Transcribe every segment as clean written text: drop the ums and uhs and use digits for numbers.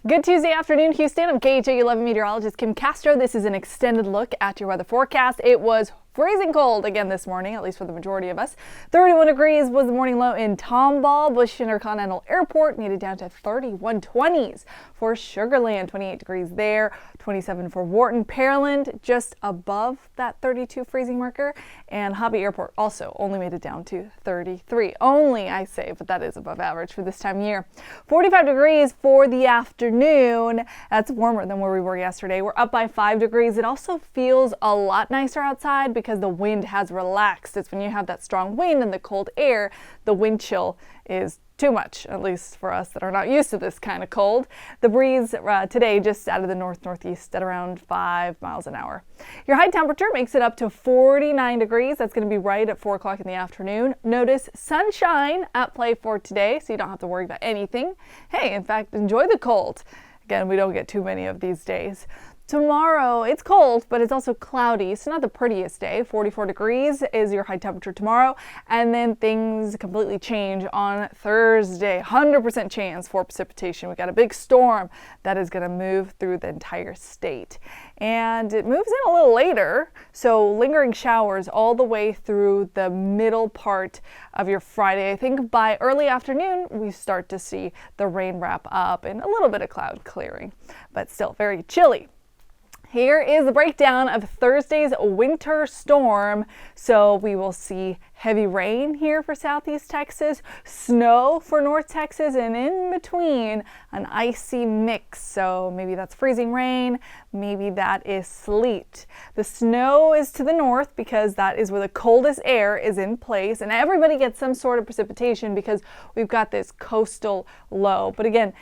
Good Tuesday afternoon, Houston. I'm KHOU 11 meteorologist Kim Castro. This is an extended look at your weather forecast. It was freezing cold again this morning, at least for the majority of us. 31 degrees was the morning low in Tomball. Bush Intercontinental Airport made it down to 3120s for Sugar Land, 28 degrees there, 27 for Wharton. Pearland just above that 32 freezing marker, and Hobby Airport also only made it down to 33. Only, I say, but that is above average for this time of year. 45 degrees for the afternoon. That's warmer than where we were yesterday. We're up by 5 degrees. It also feels a lot nicer outside because the wind has relaxed. It's when you have that strong wind and the cold air, the wind chill is too much, at least for us that are not used to this kind of cold. The breeze today just out of the north-northeast at around 5 miles an hour. Your high temperature makes it up to 49 degrees. That's going to be right at 4 o'clock in the afternoon. Notice sunshine at play for today, so you don't have to worry about anything. Hey, in fact, enjoy the cold. Again, we don't get too many of these days. Tomorrow, it's cold, but it's also cloudy. It's not the prettiest day. 44 degrees is your high temperature tomorrow. And then things completely change on Thursday. 100% chance for precipitation. We got a big storm that is going to move through the entire state. And it moves in a little later, so lingering showers all the way through the middle part of your Friday. I think by early afternoon, we start to see the rain wrap up and a little bit of cloud clearing, but still very chilly. Here is the breakdown of Thursday's winter storm. So we will see heavy rain here for southeast Texas, snow for north Texas, and in between an icy mix. So maybe that's freezing rain, maybe that is sleet. The snow is to the north because that is where the coldest air is in place, and everybody gets some sort of precipitation because we've got this coastal low. But again,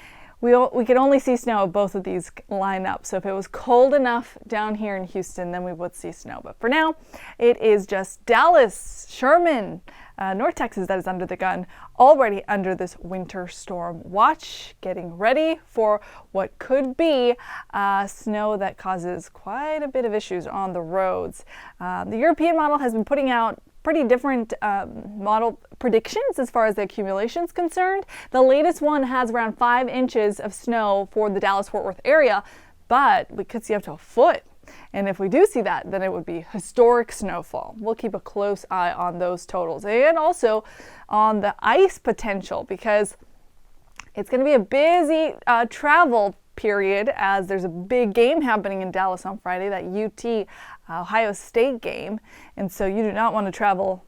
we could only see snow if both of these line up. So if it was cold enough down here in Houston, then we would see snow. But for now, it is just Dallas, Sherman, North Texas that is under the gun, already under this winter storm watch, getting ready for what could be snow that causes quite a bit of issues on the roads. The European model has been putting out pretty different model predictions as far as the accumulation is concerned. The latest one has around 5 inches of snow for the Dallas-Fort Worth area, but we could see up to a foot. And if we do see that, then it would be historic snowfall. We'll keep a close eye on those totals and also on the ice potential because it's going to be a busy travel period as there's a big game happening in Dallas on Friday, that UT Ohio State game. And so you do not want to travel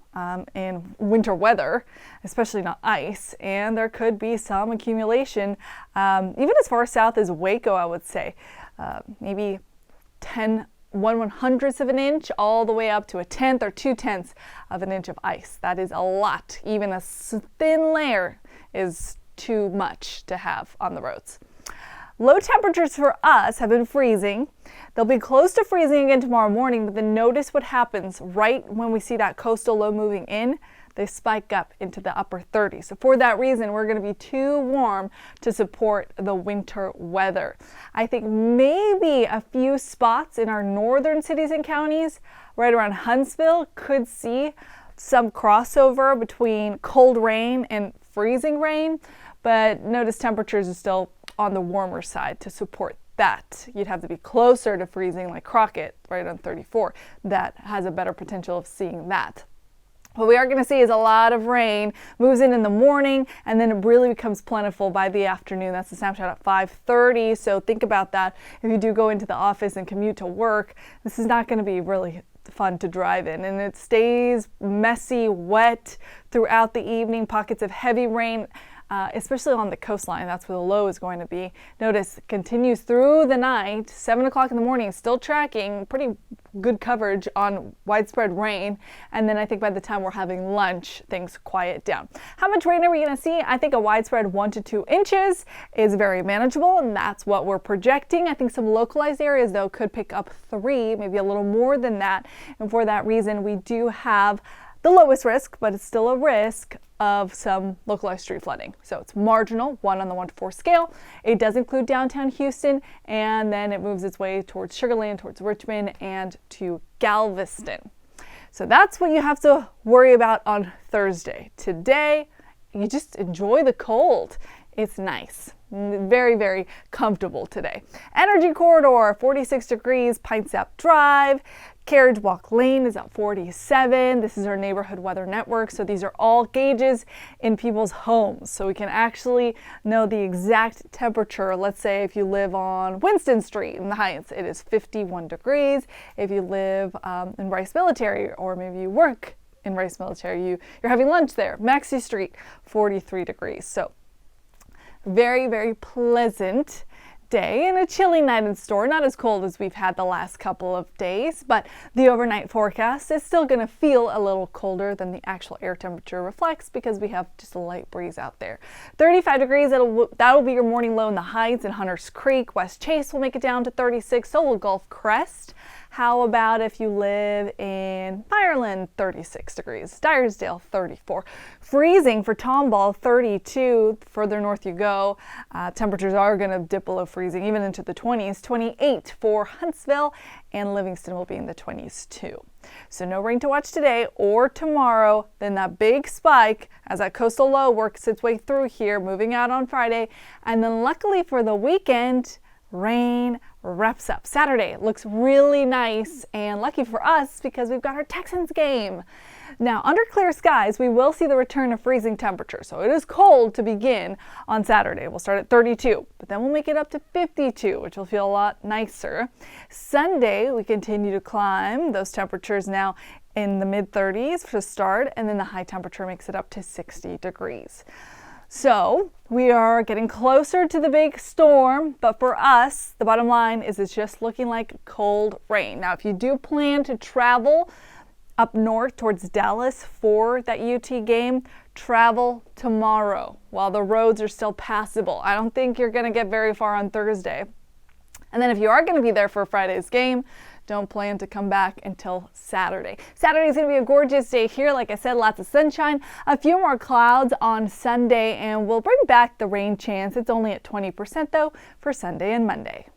in winter weather, especially not ice. And there could be some accumulation, even as far south as Waco, I would say. Maybe 1/100th of an inch all the way up to 1/10 or 2/10 of an inch of ice. That is a lot. Even a thin layer is too much to have on the roads. Low temperatures for us have been freezing. They'll be close to freezing again tomorrow morning, but then notice what happens right when we see that coastal low moving in. They spike up into the upper 30s. So for that reason, we're going to be too warm to support the winter weather. I think maybe a few spots in our northern cities and counties, right around Huntsville, could see some crossover between cold rain and freezing rain, but notice temperatures are still on the warmer side to support that. You'd have to be closer to freezing like Crockett, right on 34. That has a better potential of seeing that. What we are going to see is a lot of rain, moves in the morning, and then it really becomes plentiful by the afternoon. That's the snapshot at 5:30, so think about that. If you do go into the office and commute to work, this is not going to be really fun to drive in, and it stays messy, wet throughout the evening, pockets of heavy rain, especially on the coastline. That's where the low is going to be. Notice it continues through the night, 7 o'clock in the morning, still tracking pretty good coverage on widespread rain. And then I think by the time we're having lunch, things quiet down. How much rain are we going to see? I think a widespread 1 to 2 inches is very manageable, and that's what we're projecting. I think some localized areas, though, could pick up 3, maybe a little more than that. And for that reason, we do have the lowest risk, but it's still a risk of some localized street flooding. So it's marginal, 1 on the 1 to 4 scale. It does include downtown Houston, and then it moves its way towards Sugar Land, towards Richmond, and to Galveston. So that's what you have to worry about on Thursday. Today, you just enjoy the cold. it's nice. Very, very comfortable today. Energy corridor, 46 degrees, Pine Sap Drive. Carriage Walk Lane is at 47. This is our neighborhood weather network. So these are all gauges in people's homes. So we can actually know the exact temperature. Let's say if you live on Winston Street in the Heights, it is 51 degrees. If you live in Rice Military, or maybe you work in Rice Military, you're having lunch there, Maxey Street, 43 degrees. So very, very pleasant day and a chilly night in store. Not as cold as we've had the last couple of days, but the overnight forecast is still going to feel a little colder than the actual air temperature reflects because we have just a light breeze out there. 35 degrees, that'll be your morning low in the Heights and Hunters Creek. West Chase will make it down to 36, so will Gulf Crest. How about if you live in Ireland, 36 degrees, Dyersdale, 34. Freezing for Tomball, 32. Further north you go, temperatures are going to dip below freezing, even into the 20s. 28 for Huntsville, and Livingston will be in the 20s too. So no rain to watch today or tomorrow. Then that big spike as that coastal low works its way through here, moving out on Friday. And then luckily for the weekend, rain wraps up. Saturday looks really nice, and lucky for us because we've got our Texans game. Now, under clear skies, we will see the return of freezing temperature. So it is cold to begin on Saturday. We'll start at 32, but then we'll make it up to 52, which will feel a lot nicer. Sunday, we continue to climb those temperatures now in the mid-30s to start, and then the high temperature makes it up to 60 degrees. So we are getting closer to the big storm, but for us, the bottom line is it's just looking like cold rain. Now, if you do plan to travel up north towards Dallas for that UT game, travel tomorrow while the roads are still passable. I don't think you're going to get very far on Thursday. And then if you are going to be there for Friday's game, don't plan to come back until Saturday. Saturday is going to be a gorgeous day here. Like I said, lots of sunshine, a few more clouds on Sunday, and we'll bring back the rain chance. It's only at 20% though for Sunday and Monday.